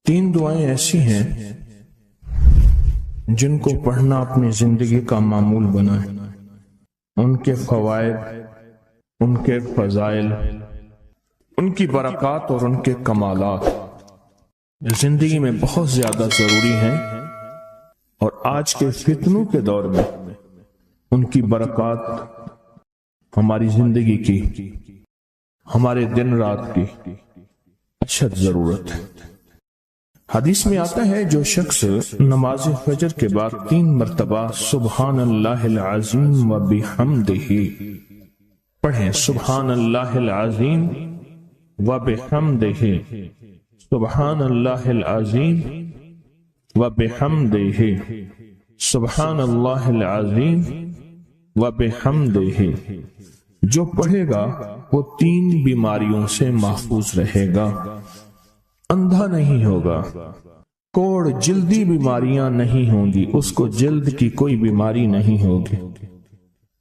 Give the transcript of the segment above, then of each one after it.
تین دعائیں ایسی ہیں جن کو پڑھنا اپنی زندگی کا معمول بنائے، ان کے فوائد، ان کے فضائل، ان کی برکات اور ان کے کمالات زندگی میں بہت زیادہ ضروری ہیں، اور آج کے فتنوں کے دور میں ان کی برکات ہماری زندگی کی، ہمارے دن رات کی اشد ضرورت ہے۔ حدیث میں آتا ہے جو شخص نماز فجر کے بعد 3 مرتبہ سبحان اللہ العظیم و بحمدہ پڑھیں، سبحان اللہ العظیم و بحمدہ، سبحان اللہ العظیم و بحمدہ، سبحان اللہ العظیم و بحمدہ، جو پڑھے گا وہ 3 بیماریوں سے محفوظ رہے گا، اندھا نہیں ہوگا، کوڑ جلدی بیماریاں نہیں ہوں گی، اس کو جلد کی کوئی بیماری نہیں ہوگی،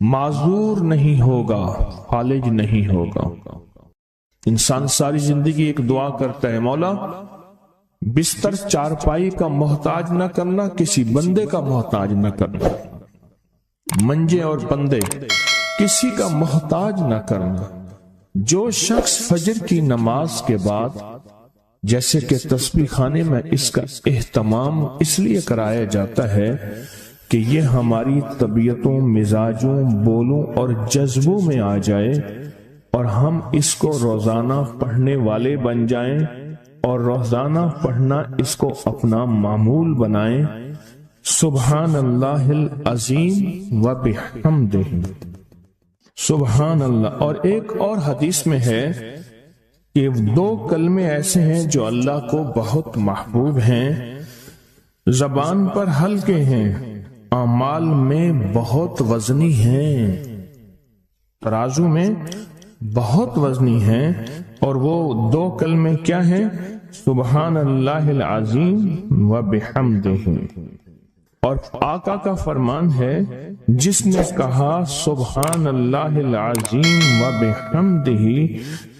معذور نہیں ہوگا، فالج نہیں ہوگا۔ انسان ساری زندگی ایک دعا کرتا ہے، مولا بستر چارپائی کا محتاج نہ کرنا، کسی بندے کا محتاج نہ کرنا، منجے اور بندے کسی کا محتاج نہ کرنا۔ جو شخص فجر کی نماز کے بعد، جیسے کہ تسبیح خانے میں اس کا اہتمام اس لیے کرایا جاتا ہے کہ یہ ہماری طبیعتوں، مزاجوں، بولوں اور جذبوں میں آ جائے اور ہم اس کو روزانہ پڑھنے والے بن جائیں اور روزانہ پڑھنا اس کو اپنا معمول بنائیں، سبحان اللہ العظیم و بحمدہ، سبحان اللہ۔ اور ایک اور حدیث میں ہے کہ 2 کلمے ایسے ہیں جو اللہ کو بہت محبوب ہیں، زبان پر ہلکے ہیں، اعمال میں بہت وزنی ہیں، ترازو میں بہت وزنی ہیں، اور وہ 2 کلمے کیا ہیں؟ سبحان اللہ العظیم و بحمدہ۔ اور آقا کا فرمان ہے، جس نے کہا سبحان اللہ العظیم و بحمدہ،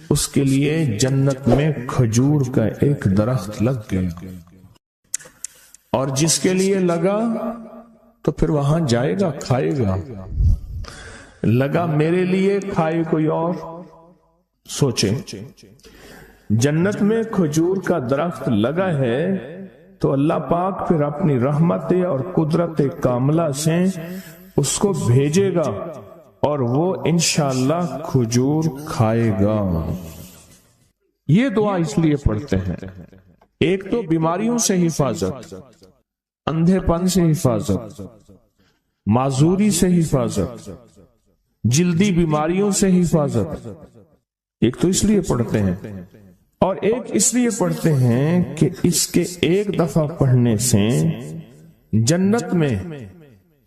اس کے لیے جنت میں کھجور کا ایک درخت لگ گیا، اور جس کے لیے لگا تو پھر وہاں جائے گا، کھائے گا۔ لگا میرے لیے، کھائے کوئی اور۔ سوچیں، جنت میں کھجور کا درخت لگا ہے تو اللہ پاک پھر اپنی رحمت اور قدرت کاملہ سے اس کو بھیجے گا اور وہ انشاءاللہ کھجور کھائے گا۔ یہ دعا اس لیے پڑھتے ہیں، ایک تو بیماریوں سے حفاظت، اندھے پن سے حفاظت، معذوری سے حفاظت، جلدی بیماریوں سے حفاظت۔ ایک تو اس لیے پڑھتے ہیں، اور ایک اس لیے پڑھتے ہیں کہ اس کے ایک دفعہ پڑھنے سے جنت میں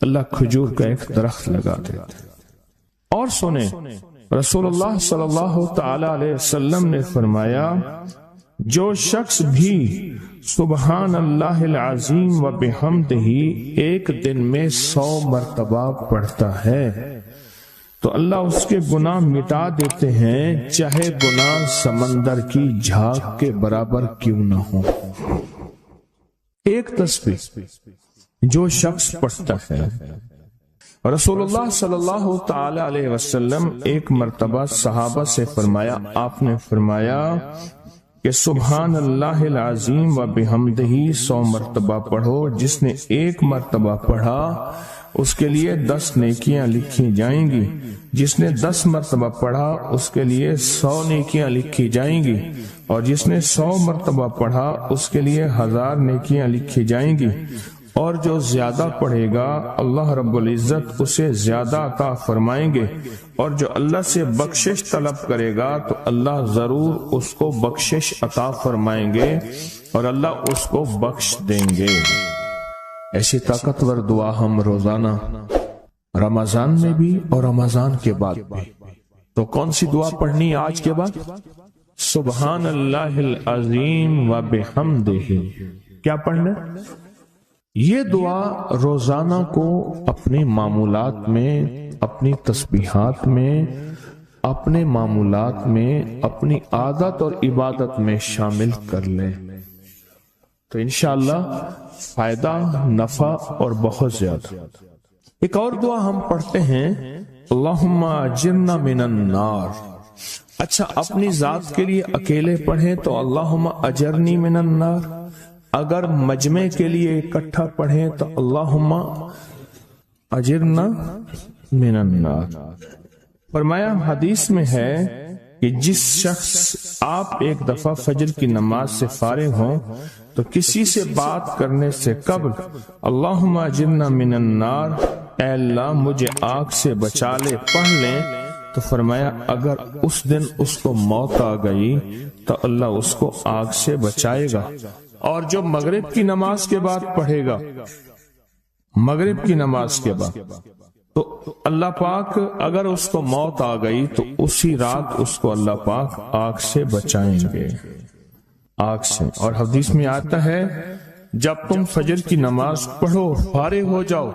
اللہ کھجور کا ایک درخت لگا دیتا ہے۔ اور سنیں، رسول اللہ صلی اللہ تعالی علیہ وسلم نے فرمایا، جو شخص بھی سبحان اللہ العظیم و بحمدہ ایک دن میں 100 مرتبہ پڑھتا ہے تو اللہ اس کے گناہ مٹا دیتے ہیں، چاہے گناہ سمندر کی جھاگ کے برابر کیوں نہ ہو۔ ایک تسبیح جو شخص پڑھتا ہے، رسول اللہ صلی اللہ تعالی علیہ وسلم ایک مرتبہ صحابہ سے فرمایا، آپ نے فرمایا کہ سبحان اللہ العظیم و بحمدہ 100 مرتبہ پڑھو، جس نے 1 مرتبہ پڑھا اس کے لیے 10 نیکیاں لکھی جائیں گی، جس نے 10 مرتبہ پڑھا اس کے لیے 100 نیکیاں لکھی جائیں گی، اور جس نے 100 مرتبہ پڑھا اس کے لیے 1000 نیکیاں لکھی جائیں گی، اور جو زیادہ پڑھے گا اللہ رب العزت اسے زیادہ عطا فرمائیں گے، اور جو اللہ سے بخشش طلب کرے گا تو اللہ ضرور اس کو بخشش عطا فرمائیں گے اور اللہ اس کو بخش دیں گے۔ ایسی طاقتور دعا ہم روزانہ رمضان میں بھی اور رمضان کے بعد بھی۔ تو کون سی دعا پڑھنی آج کے بعد؟ سبحان اللہ العظیم و بحمدہ۔ کیا پڑھنا؟ یہ دعا روزانہ کو اپنے معمولات میں، اپنی تسبیحات میں، اپنے معمولات میں، اپنی عادت اور عبادت میں شامل کر لیں۔ تو انشاءاللہ فائدہ، نفع اور بہت زیادہ۔ ایک اور دعا ہم پڑھتے ہیں، اللہم اجرنا من النار۔ اچھا، اپنی ذات کے لیے اکیلے پڑھیں تو اللہم اجرنی من النار، اگر مجمع کے لیے اکٹھا پڑھیں تو اللہم اجرنا من النار۔ فرمایا حدیث میں ہے کہ جس شخص آپ ایک دفعہ فجر کی نماز سے فارغ ہوں تو کسی سے بات کرنے سے قبل اللہم اجرنا من النار، اے اللہ مجھے آگ سے بچا لے، پڑھ لیں، تو فرمایا اگر اس دن اس کو موت آ گئی تو اللہ اس کو آگ سے بچائے گا۔ اور جو مغرب کی نماز کے بعد پڑھے گا، مغرب کی نماز کے بعد، تو اللہ پاک اگر اس کو موت آ گئی تو اسی رات اس کو اللہ پاک آگ سے بچائیں گے، آگ سے۔ اور حدیث میں آتا ہے جب تم فجر کی نماز پڑھو، فارغ ہو جاؤ،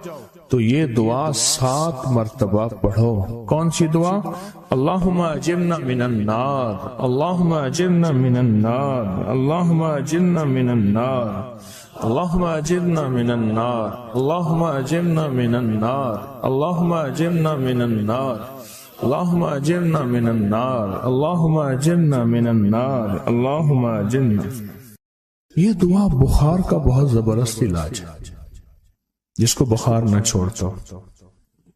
تو یہ دعا 7 مرتبہ پڑھو۔ کون سی دعا؟ اللہم اجرنا من النار، اللہم اجرنا من النار، اللہم اجرنا من النار، اللہم اجرنا من النار، اللہم اجرنا من النار، اللہم اجرنا من النار، اللہم اجرنا من النار، اللہم اجرنا من النار، اللہم اجرنا۔ یہ دعا بخار کا بہت زبردست علاج ہے، جس کو بخار نہ چھوڑتا۔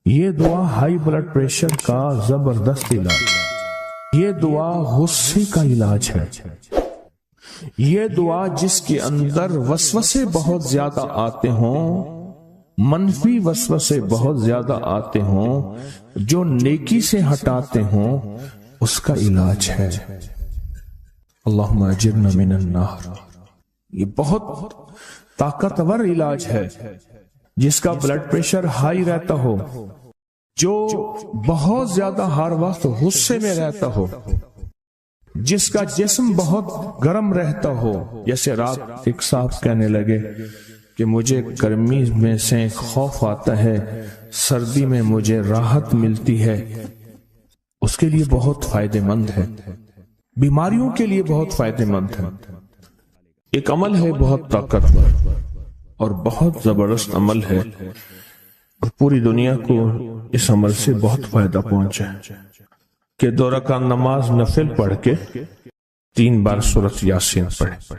یہ دعا ہائی بلڈ پریشر کا زبردست علاج ہے۔ یہ دعا غصے کا علاج ہے۔ یہ دعا جس کے اندر وسوسے بہت زیادہ آتے ہوں، منفی وسوسے بہت زیادہ آتے ہوں، جو نیکی سے ہٹاتے ہوں، اس کا علاج ہے۔ اللہم اجرنا من النار، یہ بہت طاقتور علاج ہے۔ جس کا بلڈ پریشر ہائی رہتا ہو، جو بہت زیادہ ہر وقت غصے میں رہتا ہو، جس کا جسم بہت گرم رہتا ہو، جیسے رات ایک صاحب کہنے لگے کہ مجھے گرمی میں سے خوف آتا ہے، سردی میں مجھے راحت ملتی ہے، اس کے لیے بہت فائدہ مند ہے، بیماریوں کے لیے بہت فائدہ مند ہے۔ ایک عمل ہے بہت طاقتور اور بہت زبردست عمل ہے، اور پوری دنیا کو اس عمل سے بہت فائدہ پہنچا ہے کہ 2 رکعت نماز نفل پڑھ کے 3 بار سورۃ یاسین پڑھے،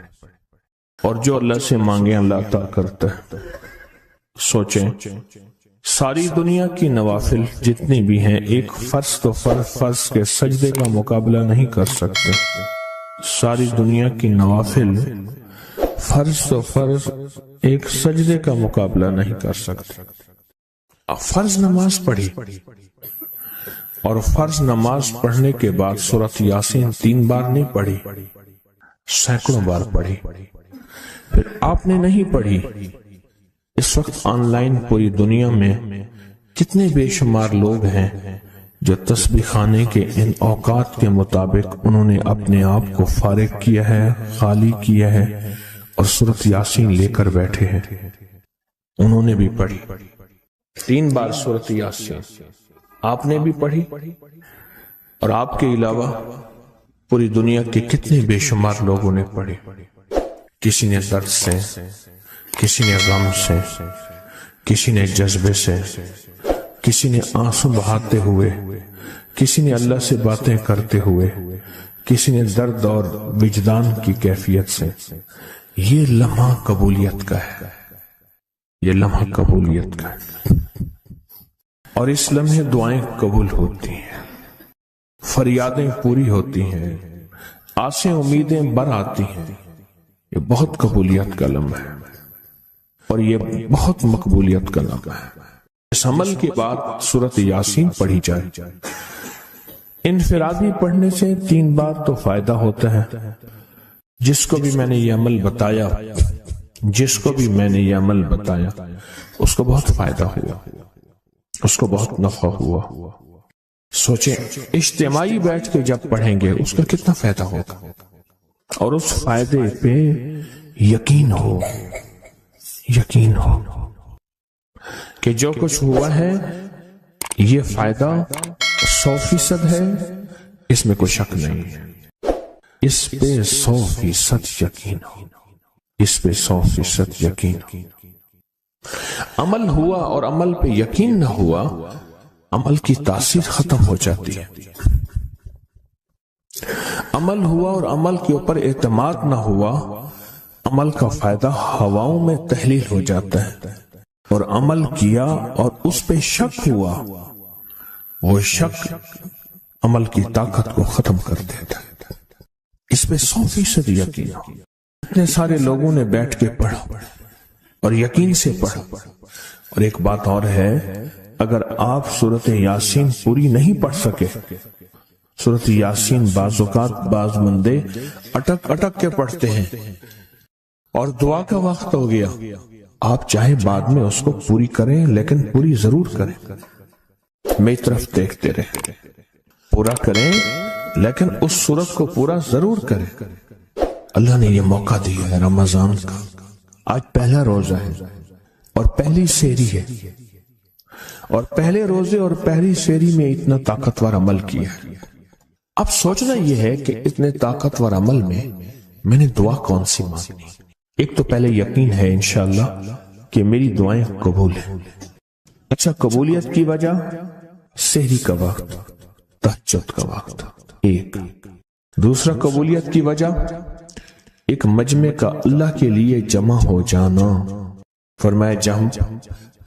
اور جو اللہ سے مانگے اللہ عطا کرتا ہے۔ سوچیں، ساری دنیا کی نوافل جتنی بھی ہیں، ایک فرض تو فرض کے سجدے کا مقابلہ نہیں کر سکتے۔ ساری دنیا کی نوافل فرض تو فرض ایک سجدے کا مقابلہ نہیں کر سکتے۔ فرض نماز پڑھی، اور فرض نماز پڑھنے کے بعد سورۃ یاسین 3 بار نہیں پڑھی، سینکڑوں بار پڑھی۔ پھر آپ نے نہیں پڑھی، اس وقت آن لائن پوری دنیا میں کتنے بے شمار لوگ ہیں جو تسبیح خانے کے ان اوقات کے مطابق انہوں نے اپنے آپ کو فارغ کیا ہے، خالی کیا ہے، اور سورۃ یاسین لے کر بیٹھے ہیں۔ انہوں نے بھی پڑھی 3 بار سورۃ یاسین، آپ نے بھی پڑھی، اور آپ کے علاوہ پوری دنیا کے کتنے بے شمار لوگوں نے پڑھی۔ کسی نے درد سے، کسی نے غم سے، کسی نے جذبے سے، کسی نے آنسو بہاتے ہوئے، کسی نے اللہ سے باتیں کرتے ہوئے، کسی نے درد اور وجدان کی کیفیت سے۔ یہ لمحہ قبولیت کا ہے، یہ لمحہ قبولیت کا ہے، اور اس لمحے دعائیں قبول ہوتی ہیں، فریادیں پوری ہوتی ہیں، آسیں امیدیں بر آتی ہیں۔ یہ بہت قبولیت کا لمحہ ہے، اور یہ بہت مقبولیت کا لمحہ ہے۔ اس عمل کے بعد سورۃ یاسین پڑھی جائے۔ انفرادی پڑھنے سے 3 بار تو فائدہ ہوتا ہے۔ جس کو بھی میں نے یہ عمل بتایا، جس کو بھی میں نے یہ عمل بتایا، اس کو بہت فائدہ ہوا، اس کو بہت نفع ہوا۔ سوچیں، اجتماعی بیٹھ کے جب پڑھیں گے اس کا کتنا فائدہ ہوگا، اور اس فائدے پہ یقین ہو، یقین ہو کہ جو کچھ ہوا ہے یہ فائدہ 100% ہے، اس میں کوئی شک نہیں ہے، اس پہ 100% یقین ہو۔ اس پہ 100% یقین ہو۔ عمل ہوا اور عمل پہ یقین نہ ہوا، عمل کی تاثیر ختم ہو جاتی ہے۔ عمل ہوا اور عمل کے اوپر اعتماد نہ ہوا، عمل کا فائدہ ہواؤں میں تحلیل ہو جاتا ہے، اور عمل کیا اور اس پہ شک ہوا، وہ شک عمل کی طاقت کو ختم کر دیتا ہے۔ اس پہ 100% یقین ہو۔ اتنے سارے لوگوں نے بیٹھ کے پڑھا اور یقین سے پڑھا۔ اور ایک بات اور ہے، اگر آپ سورۃ یاسین پوری نہیں پڑھ سکے، سورۃ یاسین بعض اوقات بعض بندے اٹک کے پڑھتے ہیں اور دعا کا وقت ہو گیا، آپ چاہے بعد میں اس کو پوری کریں لیکن پوری ضرور کریں، میری طرف دیکھتے رہیں، پورا کریں لیکن اس سورت کو پورا ضرور کریں۔ اللہ نے یہ موقع دیا ہے رمضان کا، آج پہلا روزہ ہے اور پہلی سحری ہے، اور پہلے روزے اور پہلی سحری میں اتنا طاقتور عمل کیا ہے۔ اب سوچنا یہ ہے کہ اتنے طاقتور عمل میں نے دعا کون سی مانگنی؟ ایک تو پہلے یقین ہے انشاءاللہ کہ میری دعائیں قبول ہیں۔ اچھا، قبولیت کی وجہ سحری کا وقت، تہجد کا وقت، ایک دوسرا قبولیت کی وجہ ایک مجمع کا اللہ کے لیے جمع ہو جانا۔ فرمایا جہم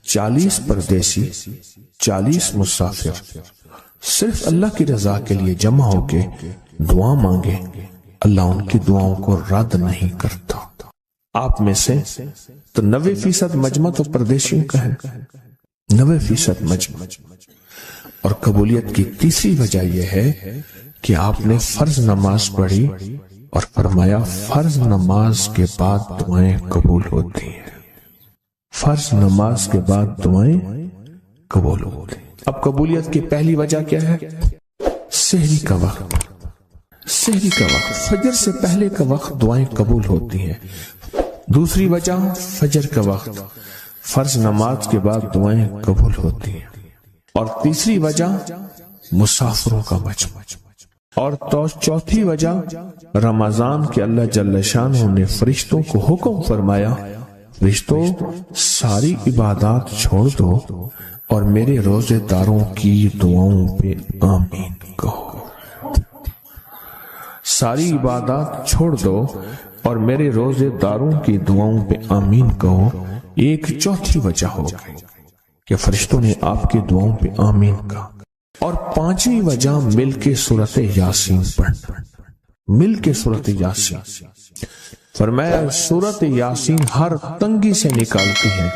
40 پردیسی 40 مسافر صرف اللہ کی رضا کے لیے جمع ہو کے دعا مانگے، اللہ ان کی دعاؤں کو رد نہیں کرتا۔ آپ میں سے تو 90% مجمع تو پردیشیوں کا ہے، 90% مجمع۔ اور قبولیت کی تیسری وجہ یہ ہے کہ آپ نے فرض نماز پڑھی اور فرمایا فرض نماز کے بعد دعائیں قبول ہوتی ہیں، فرض نماز کے بعد دعائیں قبول ہوتی ہیں۔ اب قبولیت کی پہلی وجہ کیا ہے؟ سحری کا وقت، سحری کا وقت، فجر سے پہلے کا وقت دعائیں قبول ہوتی ہیں۔ دوسری وجہ فجر کا وقت، فرض نماز کے بعد دعائیں قبول ہوتی ہیں۔ اور تیسری وجہ مسافروں کا مجمع، اور چوتھی وجہ رمضان کے اللہ جل شانہ نے فرشتوں کو حکم فرمایا، فرشتوں ساری عبادات چھوڑ دو اور میرے روزے داروں کی دعاؤں پہ آمین کہو۔ ساری عبادات چھوڑ دو اور میرے روزے داروں کی دعاؤں پہ آمین کہو۔ ایک چوتھی وجہ ہو گئی کہ فرشتوں نے آپ کی دعاؤں پہ آمین کہا۔ اور پانچویں وجہ مل کے سورۃ یاسین پڑھنا، مل کے سورۃ یاسین۔ فرمایا سورۃ یاسین ہر تنگی سے نکالتی ہے،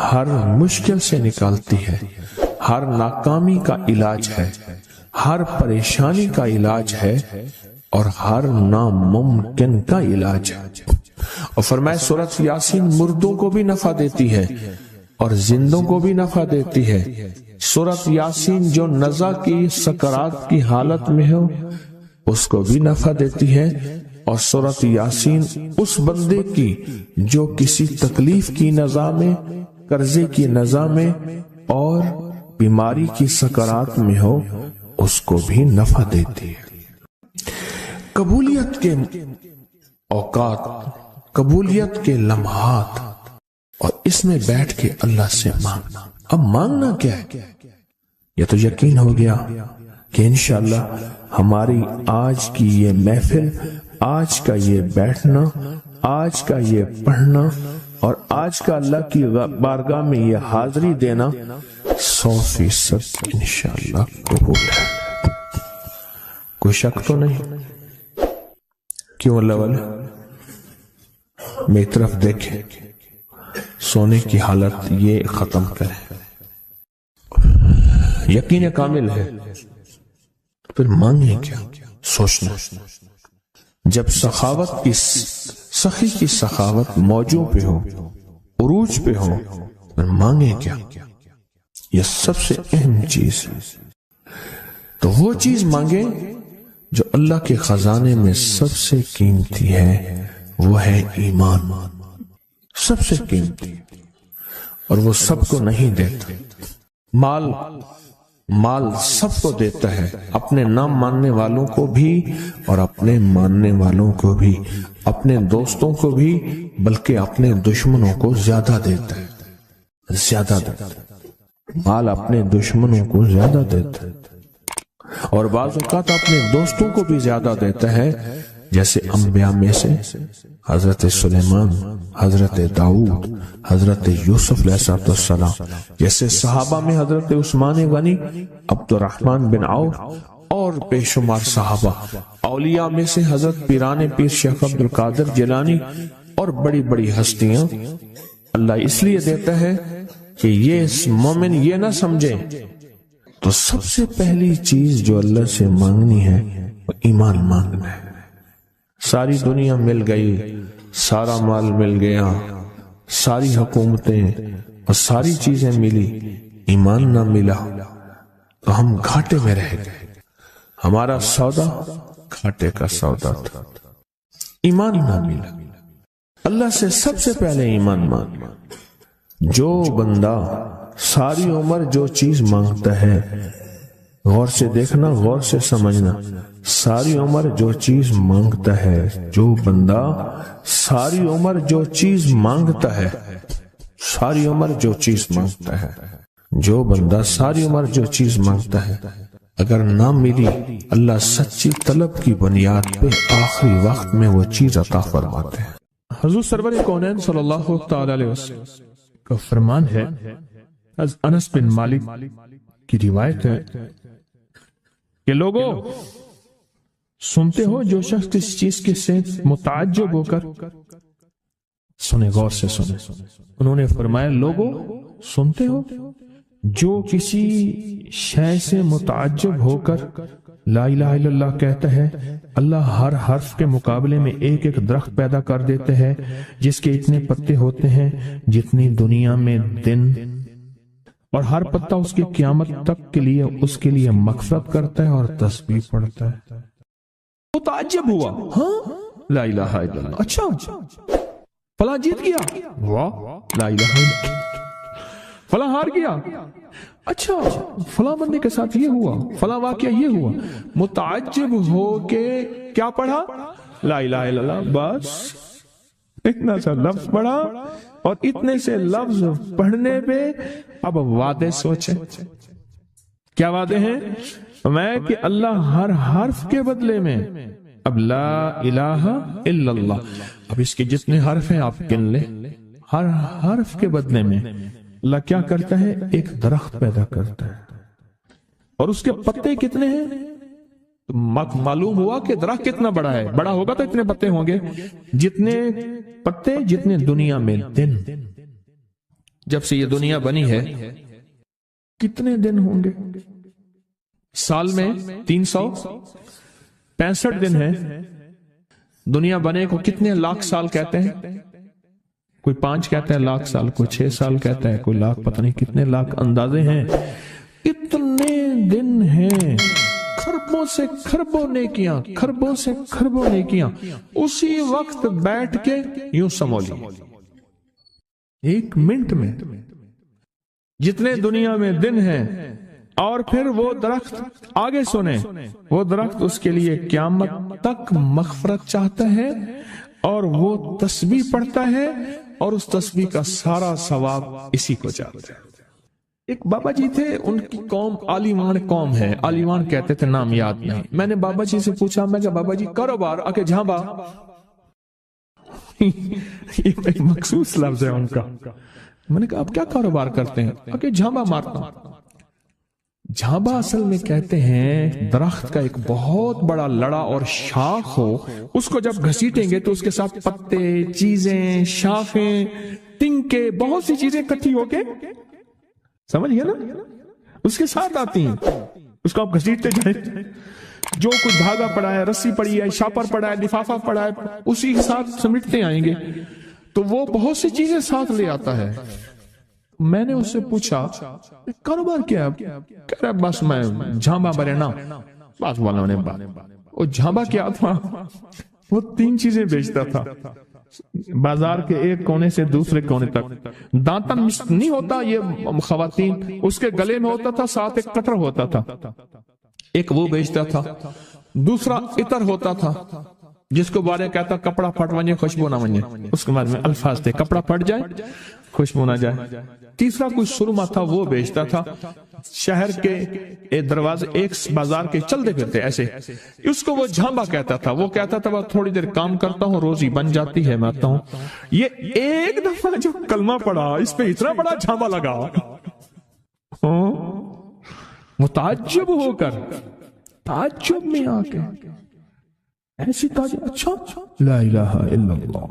ہر مشکل سے نکالتی ہے، ہر ناکامی کا علاج ہے، ہر پریشانی کا علاج ہے، اور ہر ناممکن کا علاج ہے۔ اور فرمایا سورۃ یاسین مردوں کو بھی نفع دیتی ہے اور زندوں کو بھی نفع دیتی ہے۔ سورۃ یاسین جو نزع کی سکرات کی حالت میں ہو اس کو بھی نفع دیتی ہے، اور سورۃ یاسین اس بندے کی جو کسی تکلیف کی نزع میں، قرضے کی نزع میں اور بیماری کی سکرات میں ہو اس کو بھی نفع دیتی ہے۔ قبولیت کے اوقات، قبولیت کے لمحات، اور اس میں بیٹھ کے اللہ سے مانگنا۔ اب مانگنا کیا ہے؟ یہ تو یقین ہو گیا کہ انشاءاللہ ہماری آج کی یہ محفل، آج کا یہ بیٹھنا، آج کا یہ پڑھنا اور آج کا اللہ کی بارگاہ میں یہ حاضری دینا 100% انشاءاللہ قبول ہے۔ کوئی شک تو نہیں؟ کیوں اللہ والے میری طرف دیکھیں، سونے کی حالت یہ ختم کریں، یقین کامل ہے، پھر مانگیں کیا؟ سوچنا۔ جب سخاوت کی سخی کی سخاوت موجوں پہ ہو، عروج پہ ہو، پھر مانگیں کیا؟ یہ سب سے اہم چیز ہے۔ تو وہ چیز مانگیں جو اللہ کے خزانے میں سب سے قیمتی ہے، وہ ہے ایمان، سب سے قیمتی، اور وہ سب کو نہیں دیتا۔ مال مال سب کو دیتا ہے، اپنے نہ ماننے والوں کو بھی اور اپنے ماننے والوں کو بھی، اپنے دوستوں کو بھی، بلکہ اپنے دشمنوں کو زیادہ دیتا ہے، زیادہ دیتا ہے۔ مال اپنے دشمنوں کو زیادہ دیتا ہے اور بعض اوقات اپنے دوستوں کو بھی زیادہ دیتا ہے، جیسے انبیاء میں سے حضرت سلیمان، حضرت داؤد، حضرت یوسف علیہ السلام، جیسے صحابہ میں حضرت عثمان غنی، عبد الرحمن بن عوف اور بے شمار صحابہ، اولیاء میں سے حضرت پیران پیر شیخ عبد القادر جیلانی اور بڑی بڑی ہستیاں۔ اللہ اس لیے دیتا ہے کہ یہ مومن یہ نہ سمجھے، تو سب سے پہلی چیز جو اللہ سے مانگنی ہے وہ ایمان مانگنا ہے۔ ساری دنیا مل گئی، سارا مال مل گیا، ساری حکومتیں اور ساری چیزیں ملی، ایمان نہ ملا تو ہم گھاٹے میں رہ گئے۔ ہمارا سودا گھاٹے کا سودا تھا، ایمان نہ ملا۔ اللہ سے سب سے پہلے ایمان مانگنا۔ جو بندہ ساری عمر جو چیز مانگتا ہے، غور سے دیکھنا، غور سے سمجھنا، ساری عمر جو چیز مانگتا ہے، جو بندہ ساری عمر جو چیز مانگتا ہے، ساری عمر جو چیز مانگتا ہے، جو بندہ ساری عمر جو چیز مانگتا ہے، اگر نہ ملی، اللہ سچی طلب کی بنیاد پہ آخری وقت میں وہ چیز عطا فرماتے ہیں۔ حضور سرور کونین صلی اللہ تعالی علیہ وسلم کا فرمان ہے، از انس بن مالک کی روایت ہے کہ لوگوں سنتے ہو، جو شخص کس چیز کے سے متعجب ہو کر سنے، غور سے سنے۔ انہوں نے فرمایا، لوگوں سنتے ہو، جو کسی شے سے متعجب ہو کر لا الہ الا اللہ کہتا ہے، اللہ ہر حرف کے مقابلے میں ایک ایک درخت پیدا کر دیتے ہیں جس کے اتنے پتے ہوتے ہیں جتنی دنیا میں دن، اور ہر پتا اس کی قیامت تک کے لیے اس کے لیے مغفرت کرتا ہے اور تسبیح پڑھتا ہے۔ متعجب ہوا، ہاں لا الہ الا اللہ، اچھا فلاں جیت گیا، واہ لا الہ الا اللہ، فلاں ہار گیا، اچھا فلاں بندے کے ساتھ یہ ہوا، فلاں واقعہ یہ ہوا۔ متعجب ہو کے کیا پڑھا؟ لا الہ الا اللہ، بس اتنا سا لفظ پڑھا، اور اتنے سے لفظ پڑھنے پہ اب وعدے سوچیں، کیا وعدے ہیں؟ میں کہ اللہ ہر حرف کے بدلے میں، اب لا الہ الا اللہ، اب اس کے جتنے حرف ہیں آپ گن لیں، ہر حرف کے بدلے میں اللہ کیا کرتا ہے؟ ایک درخت پیدا کرتا ہے، اور اس کے پتے کتنے ہیں؟ معلوم ہوا کہ درخت کتنا بڑا ہے، بڑا ہوگا تو اتنے پتے ہوں گے، جتنے پتے جتنے دنیا میں دن۔ جب سے یہ دنیا بنی ہے کتنے دن ہوں گے؟ سال میں 365 دن ہے۔ دنیا بنے کو کتنے لاکھ سال کہتے ہیں؟ کوئی 5 کہتا ہے لاکھ سال، کوئی 6 سال کہتا ہے، کوئی لاکھ، پتہ نہیں کتنے لاکھ اندازے ہیں۔ اتنے دن ہیں، خربوں سے خربوں نیکیاں، خربوں سے خربوں نیکیاں اسی وقت بیٹھ کے یوں سمولی، 1 منٹ میں جتنے دنیا میں دن ہیں۔ اور پھر وہ درخت، آگے سنیں، وہ درخت اس کے لیے قیامت تک مغفرت چاہتا ہے، اور وہ تسبیح پڑھتا ہے، اور اس تسبیح کا سارا ثواب اسی کو جاتا ہے۔ ایک بابا جی تھے، ان کی قوم عالمان قوم ہے، عالمان کہتے تھے، نام یاد نہیں۔ میں نے بابا جی سے پوچھا، میں کہا بابا جی کاروبار؟ آکے جھانبا، یہ ایک مخصوص لفظ ہے ان کا۔ میں نے کہا آپ کیا کاروبار کرتے ہیں؟ آکے جھانبا مارتا ہوں۔ جھانبا اصل میں کہتے ہیں درخت کا ایک بہت بڑا لڑا اور شاخ ہو، اس کو جب گھسیٹیں گے تو اس کے ساتھ پتے، چیزیں، شاخیں، ٹنکے، بہت سی چیزیں اکٹھی ہو کے، سمجھ گیا نا، اس کے ساتھ آتی ہیں۔ اس کو آپ گھسیٹتے جائیں، جو کچھ دھاگا پڑا ہے، رسی پڑی ہے، شاپر پڑا ہے، لفافہ پڑا ہے، اسی کے ساتھ سمیٹتے آئیں گے، تو وہ بہت سی چیزیں ساتھ لے آتا ہے۔ میں نے اس سے پوچھا کاروبار کیا ہے؟ کہہ رہا بس میں جھانبا برینا، بات والوں نے بات، وہ جھانبا کیا تھا؟ وہ 3 چیزیں بیچتا تھا، بازار کے ایک کونے سے دوسرے کونے تک. دانتن نہیں ہوتا یہ خواتین, اس کے گلے میں ہوتا تھا, ساتھ ایک کٹر ہوتا تھا, ایک وہ بیچتا تھا, دوسرا عطر ہوتا تھا جس کو بارے کہتا کپڑا پھٹ ونجے خوشبو نہ ونجے, اس کے بارے میں الفاظ تھے, کپڑا پھٹ جائے خوشبو نہ جائے. تیسرا کوئی سرما تھا وہ بیچتا تھا. شہر کے دروازے ایک بازار کے چلتے پھرتے ایسے, اس کو وہ جھامبا کہتا تھا. وہ کہتا تھا تھوڑی دیر کام کرتا ہوں روزی بن جاتی ہے, میں آتا ہوں. یہ ایک دفعہ جو کلمہ پڑا اس پہ اتنا بڑا جھامبا لگا, متعجب ہو کر, تعجب میں آ کے ایسی تعجب, اچھا لا الہ الا اللہ.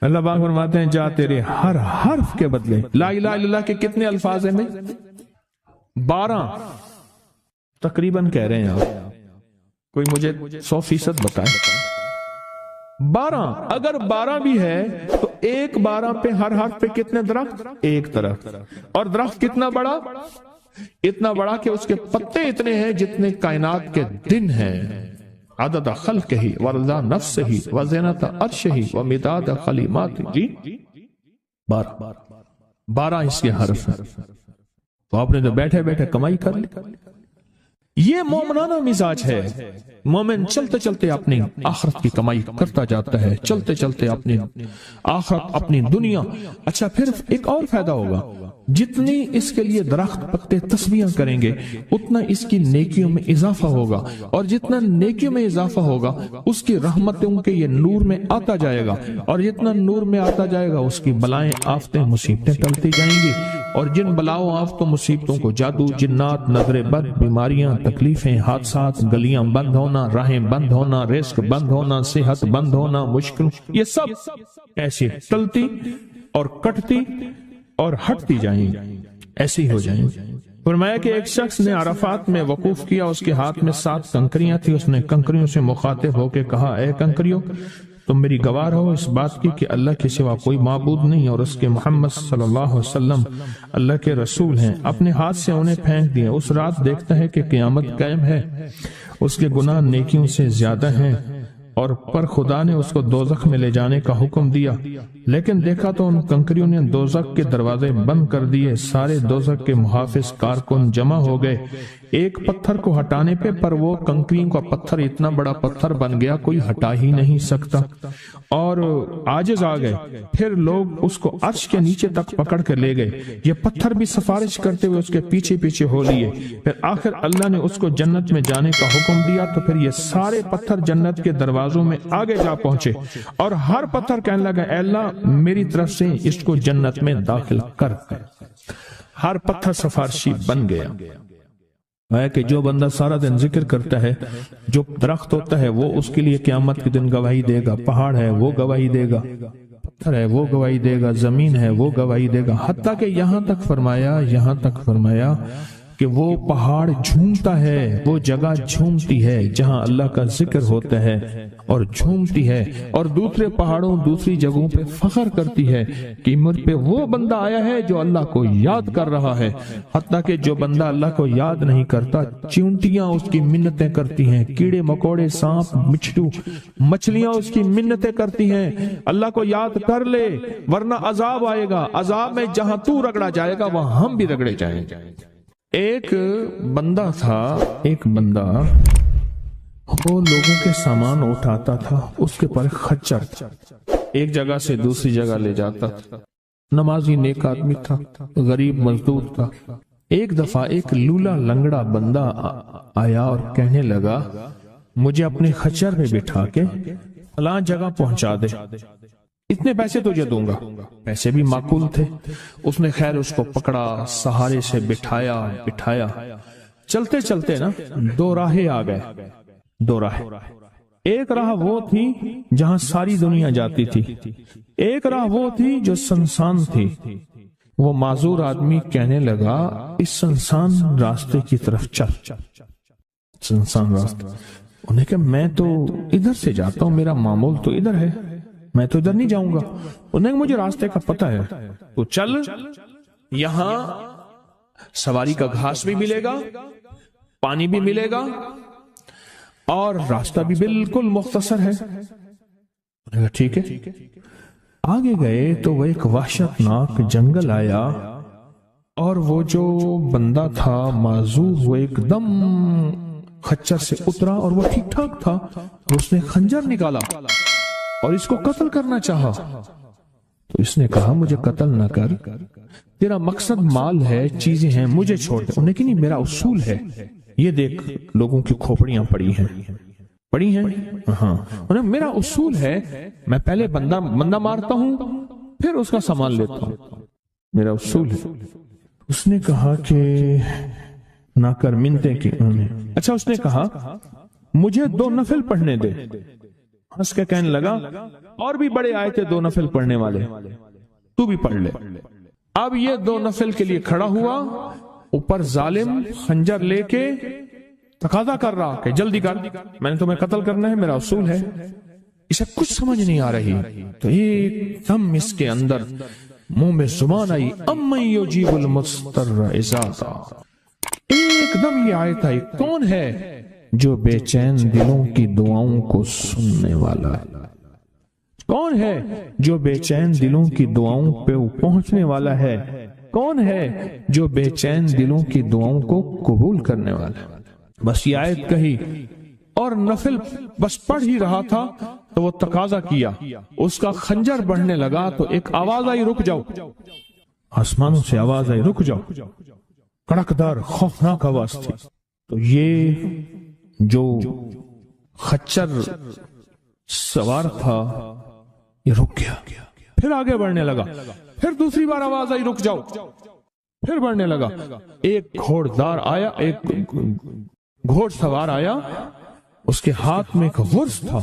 اللہ پاک فرماتے ہیں جا تیرے ہر حرف کے بدلے. لا الہ الا اللہ کے کتنے الفاظ ہیں میں 12 تقریباً کہہ رہے ہیں آپ, کوئی مجھے 100% بتائے. 12 اگر 12 بھی ہے تو ایک 12 پہ ہر حرف پہ کتنے درخت, ایک طرف. اور درخت کتنا بڑا, اتنا بڑا کہ اس کے پتے اتنے ہیں جتنے کائنات کے دن ہیں. عدد خلقہ ورضا نفسہ وزینت عرشہ ومداد کلماتہ. جی 12 اس کے حرف ہیں. تو آپ نے تو بیٹھے بیٹھے کمائی کر لی. یہ مومنانہ مزاج ہے. مومن چلتے چلتے اپنی آخرت کی کمائی کرتا جاتا ہے, چلتے چلتے اپنی آخرت اپنی دنیا. اچھا پھر ایک اور فائدہ ہوگا, جتنی اس کے لیے درخت پتے تسبیحاں کریں گے اتنا اس کی نیکیوں میں اضافہ ہوگا, اور جتنا نیکیوں میں اضافہ ہوگا اس کی رحمتوں کے یہ نور میں آتا جائے گا, اور جتنا نور میں آتا جائے گا اس کی بلائیں آفتیں مصیبتیں ٹلتی جائیں گی. اور جن بلاؤں آفتوں مصیبتوں کو جادو جنات نظر بد بیماریاں تکلیفیں حادثات گلیاں بند ہونا راہیں بند ہونا رزق بند ہونا صحت بند ہونا مشکل, یہ سب ایسی ٹلتی اور کٹتی اور ہٹتی جائیں, ایسی ہو جائیں. فرمایا کہ ایک شخص نے عرفات میں وقوف کیا, اس کے ہاتھ میں 7 کنکریاں تھی. اس نے کنکریوں سے مخاطب ہو کے کہا اے کنکریوں تم میری گواہ ہو اس بات کی کہ اللہ کے سوا کوئی معبود نہیں اور اس کے محمد صلی اللہ علیہ وسلم اللہ کے رسول ہیں. اپنے ہاتھ سے انہیں پھینک دیا. اس رات دیکھتا ہے کہ قیامت قائم ہے, اس کے گناہ نیکیوں سے زیادہ ہیں, اور پر خدا نے اس کو دوزخ میں لے جانے کا حکم دیا. لیکن دیکھا تو ان کنکریوں نے دوزخ کے دروازے بند کر دیے. سارے دوزخ کے محافظ کارکن جمع ہو گئے ایک پتھر کو ہٹانے پہ, پر وہ کنکریوں کا پتھر اتنا بڑا پتھر بن گیا کوئی ہٹا ہی نہیں سکتا, اور عاجز آ گئے. پھر لوگ اس کو عرش کے نیچے تک پکڑ کر لے گئے. یہ پتھر بھی سفارش کرتے ہوئے اس کے پیچھے پیچھے ہو لیے. پھر آخر اللہ نے اس کو جنت میں جانے کا حکم دیا, تو پھر یہ سارے پتھر جنت کے دروازوں میں آگے جا پہنچے, اور ہر پتھر کہنے لگا اے اللہ میری طرف سے اس کو جنت میں داخل کر. ہر پتھر سفارشی بن گیا. ہے کہ جو بندہ سارا دن ذکر کرتا ہے, جو درخت ہوتا ہے وہ اس کے لیے قیامت کے دن گواہی دے گا, پہاڑ ہے وہ گواہی دے گا, پتھر ہے وہ گواہی دے گا, زمین ہے وہ گواہی دے گا. حتیٰ کہ یہاں تک فرمایا کہ وہ پہاڑ جھومتا ہے, وہ جگہ جھومتی ہے جہاں اللہ کا ذکر ہوتا ہے اور جھومتی ہے, اور دوسرے پہاڑوں دوسری جگہوں پہ فخر کرتی ہے کہ مجھ پہ وہ بندہ آیا ہے جو اللہ کو یاد کر رہا ہے. حتیٰ کہ جو بندہ اللہ کو یاد نہیں کرتا چونٹیاں اس کی منتیں کرتی ہیں, کیڑے مکوڑے سانپ مچھلو مچھلیاں اس کی منتیں کرتی ہیں اللہ کو یاد کر لے ورنہ عذاب آئے گا, عذاب میں جہاں تو رگڑا جائے گا وہاں ہم بھی رگڑے جائیں گے. ایک بندہ تھا, وہ لوگوں کے سامان اٹھاتا تھا, اس کے پر خچر تھا, ایک جگہ سے دوسری جگہ لے جاتا تھا. نمازی نیک آدمی تھا, غریب مزدور تھا. ایک دفعہ ایک لولا لنگڑا بندہ آیا اور کہنے لگا مجھے اپنے خچر میں بٹھا کے فلاں جگہ پہنچا دے, اتنے پیسے تجھے دوں گا. پیسے بھی معقول تھے. اس نے خیر اس کو پکڑا, سہارے سے بٹھایا. چلتے چلتے نا 2 راہیں آ گئے. 2 راہیں, ایک راہ وہ تھی جہاں ساری دنیا جاتی تھی, ایک راہ وہ تھی جو سنسان تھی. وہ معذور آدمی کہنے لگا اس سنسان راستے کی طرف چل. سنسان راستے, انہیں کہ میں تو ادھر سے جاتا ہوں, میرا معمول تو ادھر ہے, میں تو ادھر نہیں جاؤں گا. انہیں مجھے راستے کا پتہ ہے, تو چل, یہاں سواری کا گھاس بھی ملے گا, پانی بھی ملے گا, اور راستہ بھی بالکل مختصر ہے. ٹھیک ہے۔ آگے گئے تو وہ ایک وحشتناک جنگل آیا، اور وہ جو بندہ تھا معذور وہ ایک دم خچر سے اترا، اور وہ ٹھیک ٹھاک تھا، اور اس نے خنجر نکالا اور اس کو قتل کرنا چاہا۔ تو اس نے کہا مجھے قتل نہ کر، تیرا مقصد مال ہے، چیزیں ہیں، مجھے چھوڑ دے۔ انہیں کہ نہیں، میرا اصول ہے، یہ دیکھ لوگوں کی کھوپڑیاں پڑی ہیں، ہاں، انہیں میرا اصول ہے، میں پہلے بندہ مارتا ہوں پھر اس کا سامان لیتا ہوں، میرا اصول ہے۔ اس نے کہا کہ نہ کر منتیں کی انہیں۔ اچھا، اس نے کہا مجھے 2 نفل پڑھنے دے۔ ہنس کے کہنے لگا اور بھی بڑے آئے تھے 2 نفل پڑھنے والے، تو بھی پڑھ لے۔ اب یہ 2 نفل کے لیے کھڑا ہوا، اوپر ظالم خنجر لے کے تقاضا کر رہا کہ جلدی کر، میں نے تمہیں قتل کرنا ہے، میرا اصول ہے۔ اسے کچھ سمجھ نہیں آ رہی، تو ایک دم اس کے اندر منہ میں زبان آئی، امن یجیب المضطر اذا دعا۔ ایک دم یہ آیت آئی، کون ہے جو بے چین دلوں کی دعاؤں کو سننے والا ہے؟ کون ہے جو بے چین دلوں کی دعاؤں پہ پہنچنے والا ہے؟ کون ہے جو بے چین دلوں کی دعاؤں کو قبول کرنے والا ہے؟ بس یہ آیت کہی اور نفل بس پڑھ ہی رہا تھا تو وہ تقاضا کیا، اس کا خنجر بڑھنے لگا تو ایک آواز آئی، رک جاؤ۔ آسمانوں سے آواز آئی، رک جاؤ، کڑکدار خوفناک آواز تھی۔ تو یہ جو خچر سوار تھا یہ رک گیا، پھر آگے بڑھنے لگا، پھر دوسری بار آواز آئی، رک جاؤ، پھر بڑھنے لگا۔ ایک گھوڑدار آیا، ایک گھوڑ سوار آیا، اس کے ہاتھ میں ایک ورس تھا،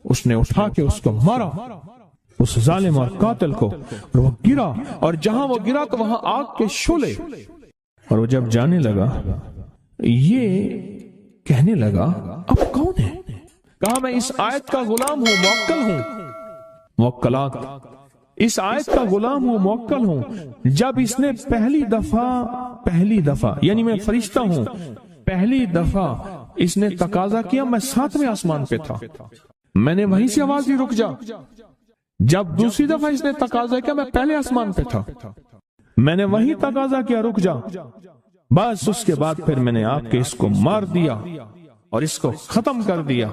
اس نے اٹھا کے اس کو مارا، اس ظالم اور قاتل کو، اور وہ گرا، اور جہاں وہ گرا تو وہاں آگ کے شعلے۔ اور وہ جب جانے لگا یہ کہنے لگا اب کون ہے؟ کہا میں اس آیت کا غلام ہوں، موکل ہوں، موکلات، اس آیت کا غلام ہوں، موکل ہوں۔ جب اس نے پہلی دفعہ یعنی میں فرشتہ ہوں، پہلی دفعہ اس نے تقاضا کیا، میں 7ویں آسمان پہ تھا، میں نے وہیں سے آواز دی رک جا۔ جب دوسری دفعہ اس نے تقاضا کیا، میں پہلے آسمان پہ تھا، میں نے وہیں تقاضا کیا رک جا۔ بس اس کے بعد پھر میں نے آ کے اس کو مار دیا اور اس کو ختم کر دیا۔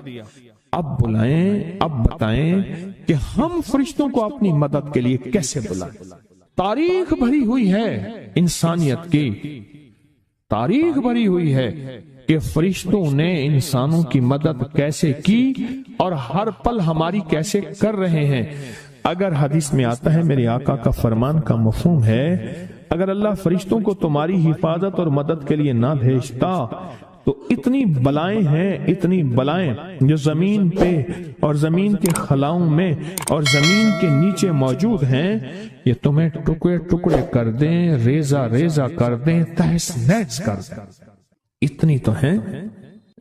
اب بلائیں، اب بتائیں کہ ہم فرشتوں کو اپنی مدد کے لیے کیسے بلائیں؟ تاریخ بھری ہوئی ہے انسانیت کی، تاریخ بھری ہوئی ہے کہ فرشتوں نے انسانوں کی مدد کیسے کی اور ہر پل ہماری کیسے کر رہے ہیں۔ اگر حدیث میں آتا ہے، میرے آقا کا فرمان کا مفہوم ہے، اگر اللہ فرشتوں کو تمہاری حفاظت اور مدد کے لیے نہ بھیجتا تو اتنی بلائیں ہیں، اتنی بلائیں جو زمین پہ اور زمین کے خلاؤں میں اور زمین کے نیچے موجود ہیں، یہ تمہیں ٹکڑے ٹکڑے کر دیں، ریزہ ریزہ کر دیں، تہس نہس کر دیں۔ اتنی تو ہیں،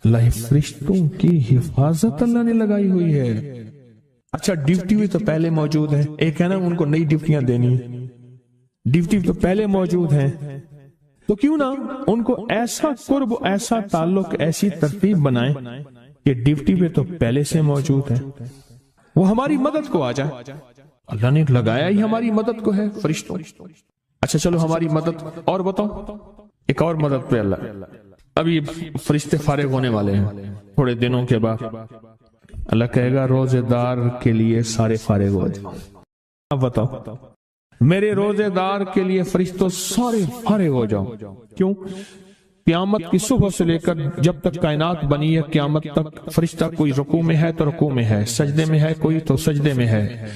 اللہ فرشتوں کی حفاظت اللہ نے لگائی ہوئی ہے۔ اچھا، ڈیوٹی بھی تو پہلے موجود ہے، ایک ہے نا ان کو نئی ڈیوٹیاں دینی، ڈیوٹی تو پہلے موجود ہیں، تو کیوں نہ ان کو ایسا قرب، ایسا تعلق، ایسی ترتیب بنائیں کہ ڈیوٹی پہ تو پہلے سے موجود ہے، وہ ہماری مدد کو آ جائے۔ اللہ نے لگایا ہی ہماری مدد کو ہے فرشتوں۔ اچھا چلو ہماری مدد اور بتاؤ، ایک اور مدد پہ اللہ، ابھی فرشتے فارغ ہونے والے ہیں تھوڑے دنوں کے بعد، اللہ کہے گا روزے دار کے لیے سارے فارغ ہو جاؤ۔ اب بتاؤ، میرے روزے دار کے لیے فرشتوں سارے فارغ ہو جاؤ۔ کیوں؟ قیامت کی صبح سے لے کر جب تک کائنات بنی ہے قیامت تک فرشتہ کوئی رکوع میں ہے تو رکوع میں ہے، سجدے میں ہے کوئی تو سجدے میں ہے،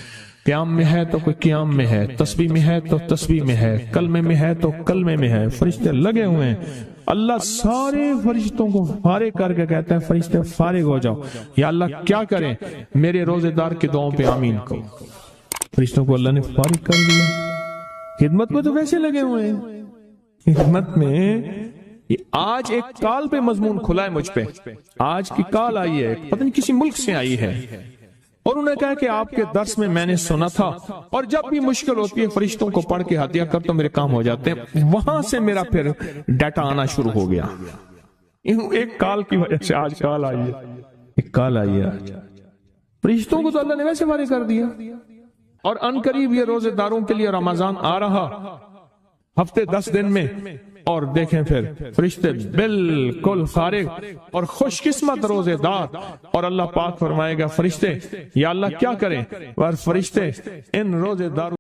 قیام میں ہے تو کوئی قیام میں ہے، تسبیح میں ہے تو تسبیح میں ہے، کلمے میں ہے تو کلمے میں ہے، فرشتے لگے ہوئے ہیں۔ اللہ سارے فرشتوں کو فارغ کر کے کہتا ہے فرشتے فارغ ہو جاؤ۔ یا اللہ کیا کریں؟ میرے روزے دار کی دعاؤں پہ آمین کہو۔ فرشتوں کو اللہ نے فارغ کر دیا، خدمت میں تو ویسے لگے ہوئے ہیں، خدمت میں۔ آج ایک کال پہ مضمون کھلا ہے مجھ پہ، آج کی کال آئی ہے، پتہ نہیں کسی ملک سے آئی ہے، اور انہوں نے کہا کہ آپ کے درس میں نے سنا تھا، اور جب بھی مشکل ہوتی ہے فرشتوں کو پڑھ کے ہدیہ کر تو میرے کام ہو جاتے ہیں۔ وہاں سے میرا پھر ڈیٹا آنا شروع ہو گیا، ایک کال کی وجہ سے آج کال آئی ہے، ایک کال آئی ہے آج۔ فرشتوں کو تو اللہ نے ویسے فارغ کر دیا. اور ان قریب یہ روزے داروں کے لیے رمضان آ رہا ہفتے 10 دن میں، اور دیکھیں پھر فرشتے بالکل فارغ اور خوش قسمت روزے دار. اور اللہ پاک فرمائے گا فرشتے یا اللہ کیا کریں، اور فرشتے ان روزے داروں